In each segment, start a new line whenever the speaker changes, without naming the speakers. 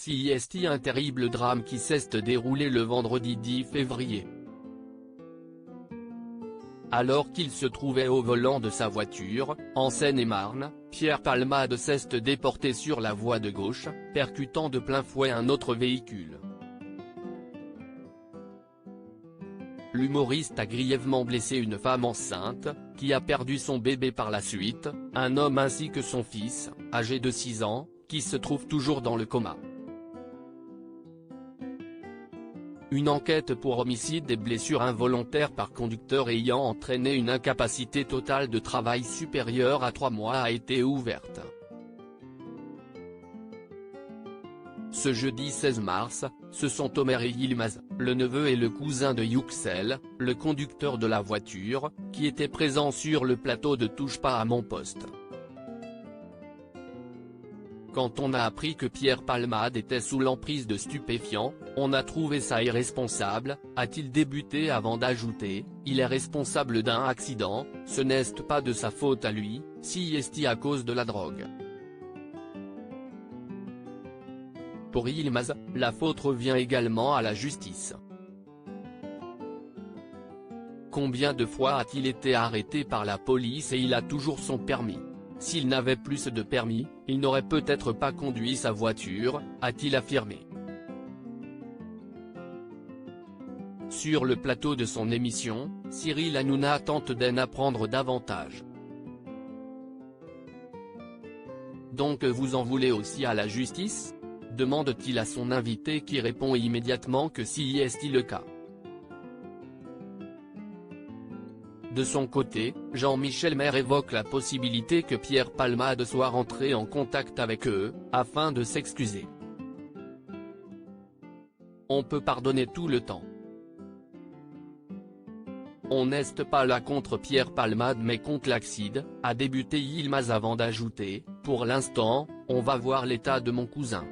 CIST, un terrible drame qui s'est déroulé le vendredi 10 février. Alors qu'il se trouvait au volant de sa voiture, en Seine-et-Marne, Pierre Palmade s'est déporté sur la voie de gauche, percutant de plein fouet un autre véhicule. L'humoriste a grièvement blessé une femme enceinte, qui a perdu son bébé par la suite, un homme ainsi que son fils, âgé de 6 ans, qui se trouve toujours dans le coma. Une enquête pour homicide et blessure involontaire par conducteur ayant entraîné une incapacité totale de travail supérieure à 3 mois a été ouverte. Ce jeudi 16 mars, ce sont Omer et Yilmaz, le neveu et le cousin de Youxel, le conducteur de la voiture, qui étaient présents sur le plateau de Touche pas à mon poste. Quand on a appris que Pierre Palmade était sous l'emprise de stupéfiants, on a trouvé ça irresponsable, a-t-il débuté avant d'ajouter, il est responsable d'un accident, ce n'est pas de sa faute à lui, CIST à cause de la drogue. Pour Yilmaz, la faute revient également à la justice. Combien de fois a-t-il été arrêté par la police et il a toujours son permis? S'il n'avait plus de permis, il n'aurait peut-être pas conduit sa voiture, a-t-il affirmé. Sur le plateau de son émission, Cyril Hanouna tente d'en apprendre davantage. Donc vous en voulez aussi à la justice? Demande-t-il à son invité qui répond immédiatement que si est le cas. De son côté, Jean-Michel Maire évoque la possibilité que Pierre Palmade soit rentré en contact avec eux, afin de s'excuser. On peut pardonner tout le temps. On n'est pas là contre Pierre Palmade mais contre l'accident, a débuté Yilmaz avant d'ajouter, pour l'instant, on va voir l'état de mon cousin.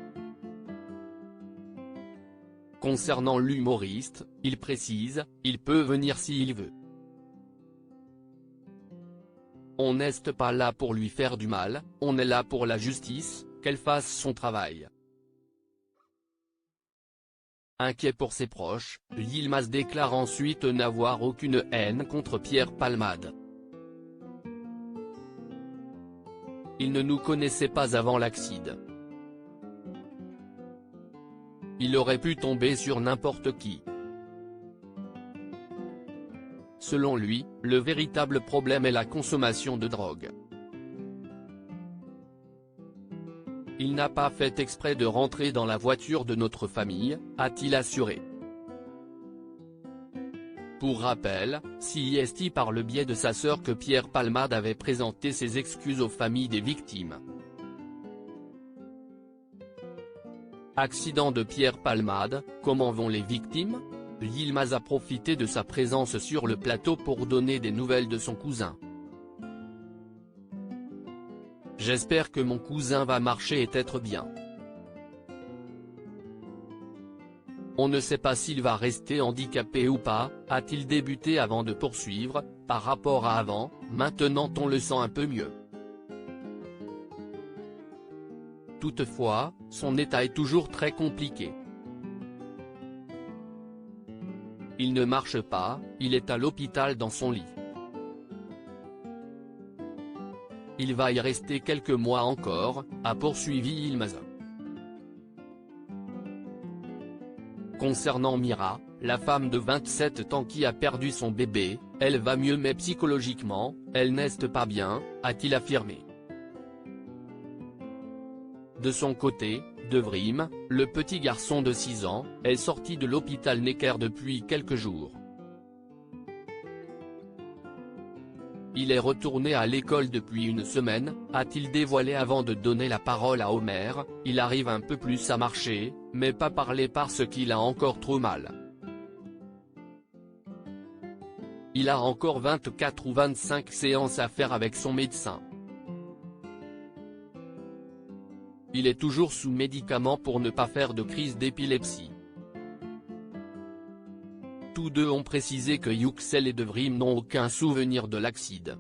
Concernant l'humoriste, il précise, il peut venir s'il veut. On n'est pas là pour lui faire du mal, on est là pour la justice, qu'elle fasse son travail. Inquiet pour ses proches, Yilmaz déclare ensuite n'avoir aucune haine contre Pierre Palmade. Il ne nous connaissait pas avant l'accident. Il aurait pu tomber sur n'importe qui. Selon lui, le véritable problème est la consommation de drogue. Il n'a pas fait exprès de rentrer dans la voiture de notre famille, a-t-il assuré. Pour rappel, CIST par le biais de sa sœur que Pierre Palmade avait présenté ses excuses aux familles des victimes. Accident de Pierre Palmade, comment vont les victimes? Yilmaz a profité de sa présence sur le plateau pour donner des nouvelles de son cousin. J'espère que mon cousin va marcher et être bien. On ne sait pas s'il va rester handicapé ou pas, a-t-il débuté avant de poursuivre, par rapport à avant, maintenant on le sent un peu mieux. Toutefois, son état est toujours très compliqué. Il ne marche pas, il est à l'hôpital dans son lit. Il va y rester quelques mois encore, a poursuivi Yilmaz. Concernant Mira, la femme de 27 ans qui a perdu son bébé, elle va mieux mais psychologiquement, elle n'est pas bien, a-t-il affirmé. De son côté, Devrim, le petit garçon de 6 ans, est sorti de l'hôpital Necker depuis quelques jours. Il est retourné à l'école depuis une semaine, a-t-il dévoilé avant de donner la parole à Omer, il arrive un peu plus à marcher, mais pas parler parce qu'il a encore trop mal. Il a encore 24 ou 25 séances à faire avec son médecin. Il est toujours sous médicaments pour ne pas faire de crise d'épilepsie. Tous deux ont précisé que Youxel et Devrim n'ont aucun souvenir de l'accident.